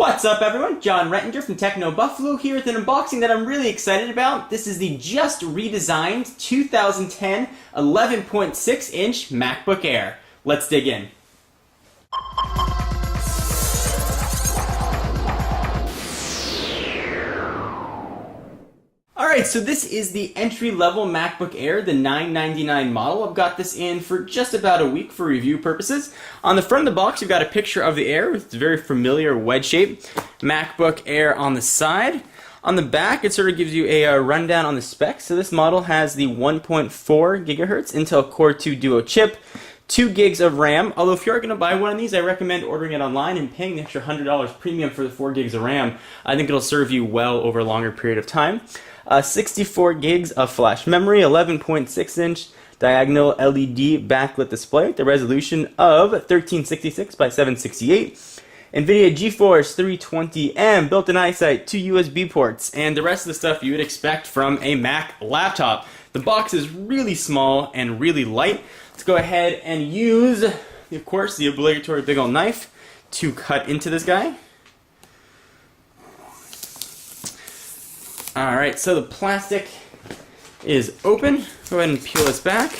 What's up everyone, John Rettinger from Buffalo here with an unboxing that I'm really excited about. This is the just redesigned 2010 11.6-inch MacBook Air. Let's dig in. Alright, so this is the entry-level MacBook Air, the $999 model. I've got this in for just about a week for review purposes. On the front of the box, you've got a picture of the Air with its very familiar wedge shape. MacBook Air on the side. On the back, it sort of gives you a rundown on the specs. So this model has the 1.4 gigahertz Intel Core 2 Duo chip, 2 gigs of RAM. Although if you're going to buy one of these, I recommend ordering it online and paying the extra $100 premium for the 4 gigs of RAM. I think it'll serve you well over a longer period of time. 64 gigs of flash memory, 11.6-inch diagonal LED backlit display with a resolution of 1366 by 768. NVIDIA GeForce 320M, built-in EyeSight, 2 USB ports, and the rest of the stuff you would expect from a Mac laptop. The box is really small and really light. Let's go ahead and use, of course, the obligatory big old knife to cut into this guy. Alright, so the plastic is open. Go ahead and peel this back.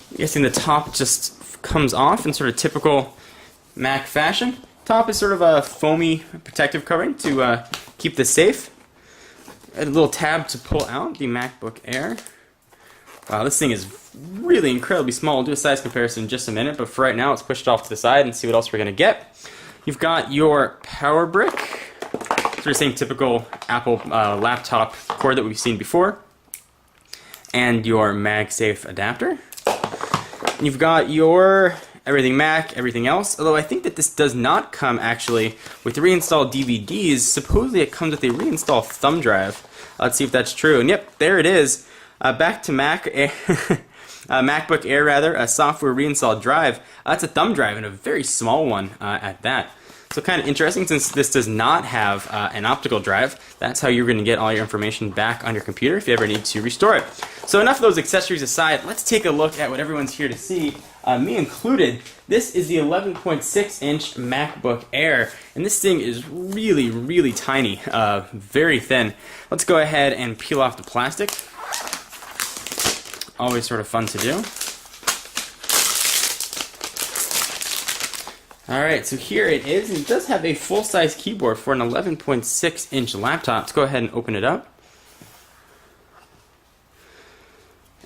I'm guessing the top just comes off in sort of typical Mac fashion. Top is sort of a foamy protective covering to keep this safe. A little tab to pull out the MacBook Air. Wow, this thing is really incredibly small. We'll do a size comparison in just a minute, but for right now, let's push it off to the side and see what else we're going to get. You've got your power brick, sort of same typical Apple laptop cord that we've seen before, and your MagSafe adapter. And you've got your everything Mac, everything else, although I think that this does not come actually with reinstalled DVDs. Supposedly it comes with a reinstalled thumb drive. Let's see if that's true. And yep, there it is. Back to MacBook Air rather, a software reinstalled drive. That's a thumb drive and a very small one at that. So kind of interesting, since this does not have an optical drive. That's how you're going to get all your information back on your computer if you ever need to restore it. So enough of those accessories aside, let's take a look at what everyone's here to see, me included. This is the 11.6-inch MacBook Air, and this thing is really, really tiny, very thin. Let's go ahead and peel off the plastic. Always sort of fun to do. Alright, so here it is. It does have a full-size keyboard for an 11.6-inch laptop. Let's go ahead and open it up.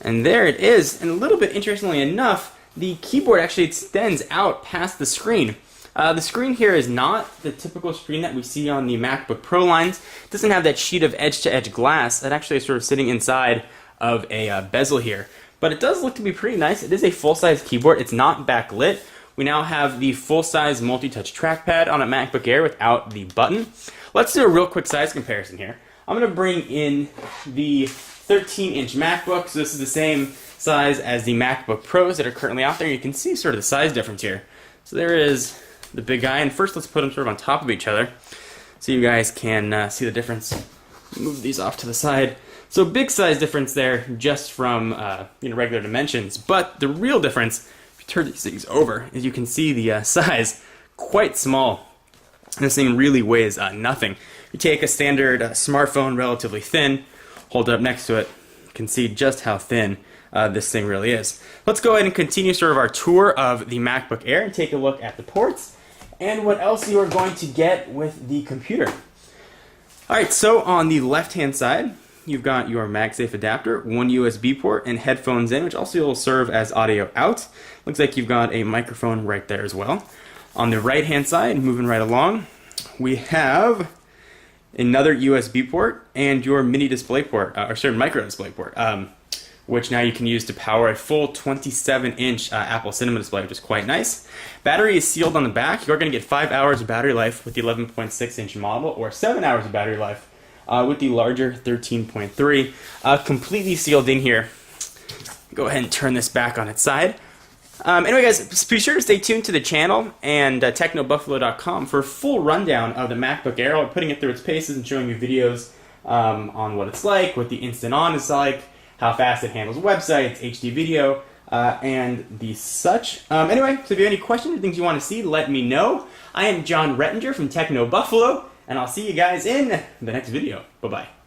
And there it is. And a little bit interestingly enough, the keyboard actually extends out past the screen. The screen here is not the typical screen that we see on the MacBook Pro lines. It doesn't have that sheet of edge-to-edge glass that actually is sort of sitting inside of a bezel here. But it does look to be pretty nice. It is a full-size keyboard. It's not backlit. We now have the full-size multi-touch trackpad on a MacBook Air without the button. Let's do a real quick size comparison here. I'm going to bring in the 13-inch MacBook. So this is the same size as the MacBook Pros that are currently out there. You can see sort of the size difference here. So there is the big guy. And first let's put them sort of on top of each other so you guys can see the difference. Move these off to the side. So big size difference there just from regular dimensions. But the real difference, turn these things over, as you can see the size quite small. This thing really weighs nothing. You take a standard smartphone, relatively thin, hold it up next to it, you can see just how thin this thing really is. Let's go ahead and continue sort of our tour of the MacBook Air and take a look at the ports and what else you are going to get with the computer. Alright, so on the left hand side, you've got your MagSafe adapter, 1 USB port, and headphones in, which also will serve as audio out. Looks like you've got a microphone right there as well. On the right-hand side, moving right along, we have another USB port and your mini display port, micro display port, which now you can use to power a full 27-inch Apple Cinema display, which is quite nice. Battery is sealed on the back. You're going to get 5 hours of battery life with the 11.6-inch model, or 7 hours of battery life with the larger 13.3. Completely sealed in here. Go ahead and turn this back on its side. Anyway guys, be sure to stay tuned to the channel and technobuffalo.com for a full rundown of the MacBook Air. I'll be putting it through its paces and showing you videos on what it's like, what the Instant On is like, how fast it handles websites, HD video, and the such. Anyway, so if you have any questions or things you want to see, let me know. I am John Rettinger from Techno Buffalo, and I'll see you guys in the next video. Bye-bye.